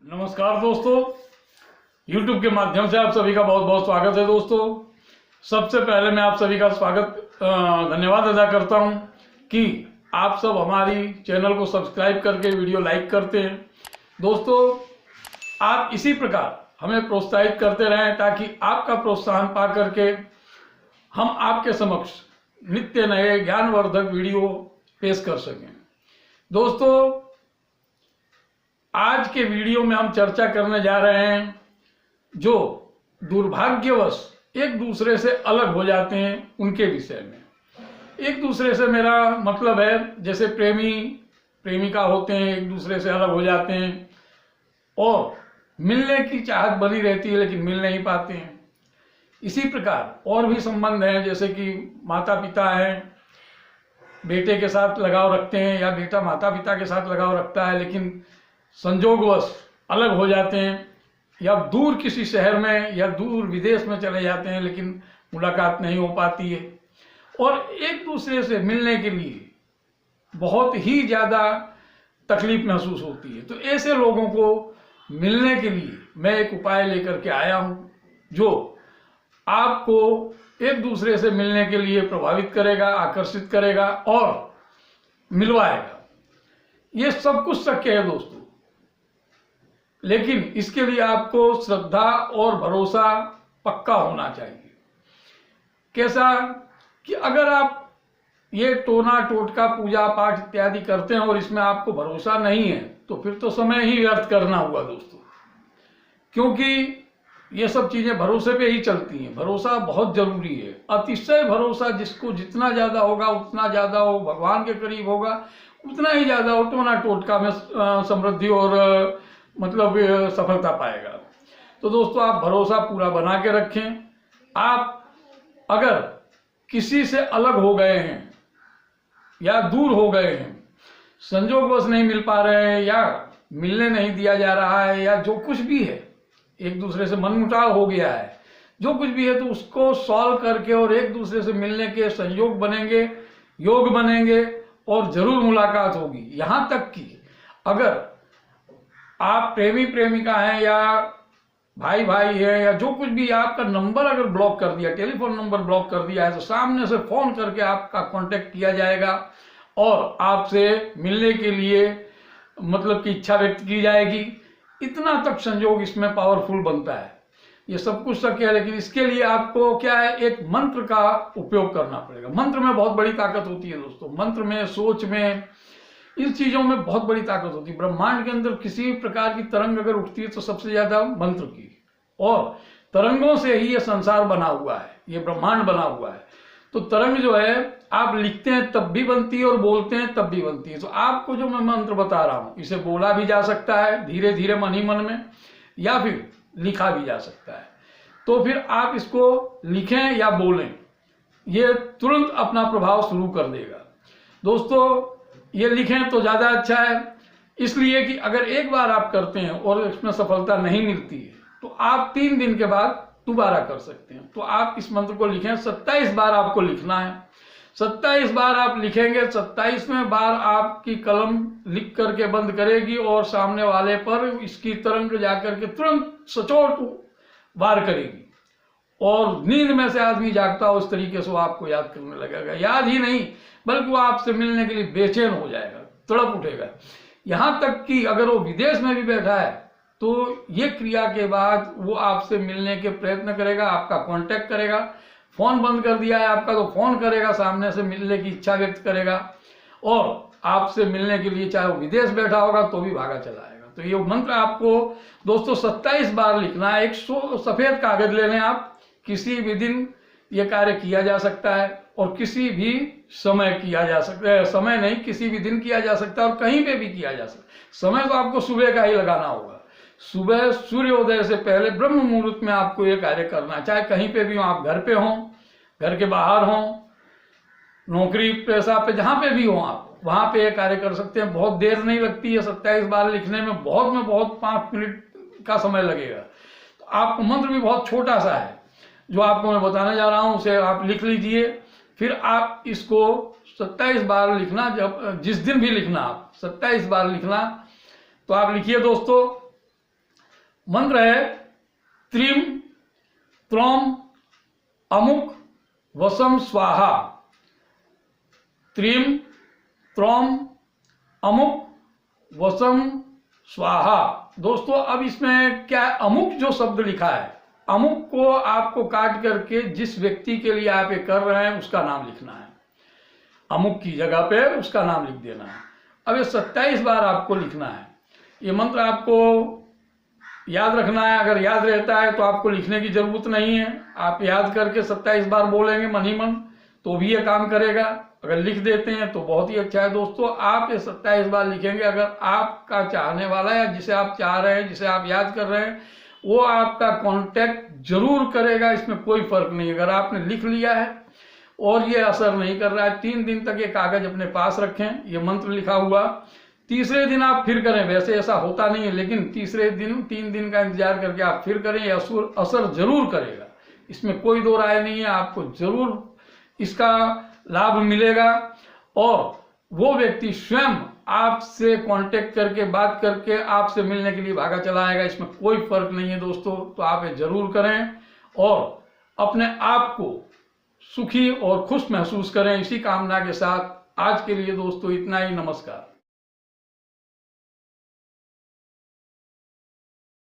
नमस्कार दोस्तों, YouTube के माध्यम से आप सभी का बहुत बहुत स्वागत है। दोस्तों, सबसे पहले मैं आप सभी का धन्यवाद अदा करता हूं कि आप सब हमारी चैनल को सब्सक्राइब करके वीडियो लाइक करते हैं। दोस्तों, आप इसी प्रकार हमें प्रोत्साहित करते रहें ताकि आपका प्रोत्साहन पा करके हम आपके समक्ष नित्य नए ज्ञानवर्धक वीडियो पेश कर सकें। दोस्तों, आज के वीडियो में हम चर्चा करने जा रहे हैं जो दुर्भाग्यवश एक दूसरे से अलग हो जाते हैं उनके विषय में। एक दूसरे से मेरा मतलब है जैसे प्रेमी प्रेमिका होते हैं, एक दूसरे से अलग हो जाते हैं और मिलने की चाहत बनी रहती है लेकिन मिल नहीं पाते हैं। इसी प्रकार और भी संबंध हैं, जैसे कि माता पिता हैं, बेटे के साथ लगाव रखते हैं या बेटा माता पिता के साथ लगाव रखता है लेकिन संजोगवश अलग हो जाते हैं, या दूर किसी शहर में या दूर विदेश में चले जाते हैं लेकिन मुलाकात नहीं हो पाती है और एक दूसरे से मिलने के लिए बहुत ही ज़्यादा तकलीफ महसूस होती है। तो ऐसे लोगों को मिलने के लिए मैं एक उपाय लेकर के आया हूँ जो आपको एक दूसरे से मिलने के लिए प्रभावित करेगा, आकर्षित करेगा और मिलवाएगा। ये सब कुछ शक्य है दोस्तों, लेकिन इसके लिए आपको श्रद्धा और भरोसा पक्का होना चाहिए। कैसा कि अगर आप ये टोना टोटका पूजा पाठ इत्यादि करते हैं और इसमें आपको भरोसा नहीं है तो फिर तो समय ही व्यर्थ करना हुआ दोस्तों, क्योंकि ये सब चीजें भरोसे पे ही चलती हैं। भरोसा बहुत जरूरी है, अतिशय भरोसा जिसको जितना ज्यादा होगा उतना ज्यादा वो भगवान के करीब होगा, उतना ही ज्यादा वो टोना टोटका में समृद्धि और मतलब सफलता पाएगा। तो दोस्तों, आप भरोसा पूरा बना के रखें। आप अगर किसी से अलग हो गए हैं या दूर हो गए हैं, संजोगवश नहीं मिल पा रहे हैं या मिलने नहीं दिया जा रहा है या जो कुछ भी है, एक दूसरे से मनमुटाव हो गया है, जो कुछ भी है, तो उसको सॉल्व करके और एक दूसरे से मिलने के संयोग बनेंगे, योग बनेंगे और जरूर मुलाकात होगी। यहां तक कि अगर आप प्रेमी प्रेमिका हैं या भाई भाई है या जो कुछ भी, आपका नंबर अगर ब्लॉक कर दिया, टेलीफोन नंबर ब्लॉक कर दिया है, तो सामने से फोन करके आपका कांटेक्ट किया जाएगा और आपसे मिलने के लिए मतलब की इच्छा व्यक्त की जाएगी। इतना तक संयोग इसमें पावरफुल बनता है। ये सब कुछ शक्य है, लेकिन इसके लिए आपको क्या है, एक मंत्र का उपयोग करना पड़ेगा। मंत्र में बहुत बड़ी ताकत होती है दोस्तों। मंत्र में, सोच में, इन चीजों में बहुत बड़ी ताकत होती है। ब्रह्मांड के अंदर किसी भी प्रकार की तरंग अगर उठती है तो सबसे ज्यादा मंत्र की, और तरंगों से ही ये संसार बना हुआ है, ये ब्रह्मांड बना हुआ है। तो तरंग जो है आप लिखते हैं तब भी बनती है और बोलते हैं तब भी बनती है। तो आपको जो मैं मंत्र बता रहा हूं, इसे बोला भी जा सकता है धीरे धीरे मन ही मन में, या फिर लिखा भी जा सकता है। तो फिर आप इसको लिखें या बोलें, ये तुरंत अपना प्रभाव शुरू कर देगा। दोस्तों, ये लिखें तो ज्यादा अच्छा है, इसलिए कि अगर एक बार आप करते हैं और इसमें सफलता नहीं मिलती है तो आप 3 दिन के बाद दोबारा कर सकते हैं। तो आप इस मंत्र को लिखें, 27 बार आपको लिखना है। 27 बार आप लिखेंगे, 27वें बार आपकी कलम लिख करके बंद करेगी और सामने वाले पर इसकी तरंग जाकर के तुरंत सचोट वार करेगी और नींद में से आदमी जागता हो उस तरीके से वो आपको याद करने लगेगा। याद ही नहीं बल्कि वो आपसे मिलने के लिए बेचैन हो जाएगा, तड़प उठेगा। यहां तक कि अगर वो विदेश में भी बैठा है तो ये क्रिया के बाद वो आपसे मिलने के प्रयत्न करेगा, आपका कांटेक्ट करेगा। फोन बंद कर दिया है आपका तो फोन करेगा, सामने से मिलने की इच्छा व्यक्त करेगा और आपसे मिलने के लिए चाहे वो विदेश बैठा होगा तो भी भागा चला आएगा। तो ये मंत्र आपको दोस्तों 27 बार लिखना है। एक सफेद कागज ले लें आप, किसी भी दिन ये कार्य किया जा सकता है और किसी भी समय किया जा सकता है। समय नहीं, किसी भी दिन किया जा सकता है और कहीं पे भी किया जा सकता है। समय तो आपको सुबह का ही लगाना होगा। सुबह सूर्योदय से पहले ब्रह्म मुहूर्त में आपको ये कार्य करना है। चाहे कहीं पे भी हो, आप घर पे हों, घर के बाहर हों, नौकरी पेशा पे, जहां पे भी हो आप, वहां पे ये कार्य कर सकते हैं। बहुत देर नहीं लगती है 27 बार लिखने में, बहुत 5 मिनट का समय लगेगा। तो आपको मंत्र भी बहुत छोटा सा है जो आपको मैं बताने जा रहा हूं, उसे आप लिख लीजिए। फिर आप इसको 27 बार लिखना, जब जिस दिन भी लिखना आप 27 बार लिखना। तो आप लिखिए दोस्तों, मंत्र है त्रीम त्रोम अमुक वसम स्वाहा। त्रीम त्रोम अमुक वसम स्वाहा। दोस्तों अब इसमें क्या है, अमुक जो शब्द लिखा है, अमुक को आपको काट करके जिस व्यक्ति के लिए आप ये कर रहे हैं उसका नाम लिखना है। अमुक की जगह पे उसका नाम लिख देना है। अब ये 27 बार आपको लिखना है। ये मंत्र आपको याद रखना है। अगर याद रहता है तो आपको लिखने की जरूरत नहीं है। आप याद करके 27 बार बोलेंगे मन ही मन तो भी ये काम करेगा। अगर लिख देते हैं तो बहुत ही अच्छा है। दोस्तों आप ये 27 बार लिखेंगे। अगर आपका चाहने वाला है, जिसे आप चाह रहे हैं, जिसे आप याद कर रहे हैं, वो आपका कांटेक्ट जरूर करेगा। इसमें कोई फर्क नहीं। अगर आपने लिख लिया है और ये असर नहीं कर रहा है, 3 दिन तक ये कागज अपने पास रखें, ये मंत्र लिखा हुआ। तीसरे दिन आप फिर करें। वैसे ऐसा होता नहीं है, लेकिन तीसरे दिन 3 दिन का इंतजार करके आप फिर करें, ये असर जरूर करेगा। इसमें कोई दो राय नहीं है। आपको जरूर इसका लाभ मिलेगा और वो व्यक्ति स्वयं आपसे कांटेक्ट करके बात करके आपसे मिलने के लिए भागा चला आएगा। इसमें कोई फर्क नहीं है दोस्तों। तो आप ये जरूर करें और अपने आप को सुखी और खुश महसूस करें। इसी कामना के साथ आज के लिए दोस्तों इतना ही। नमस्कार।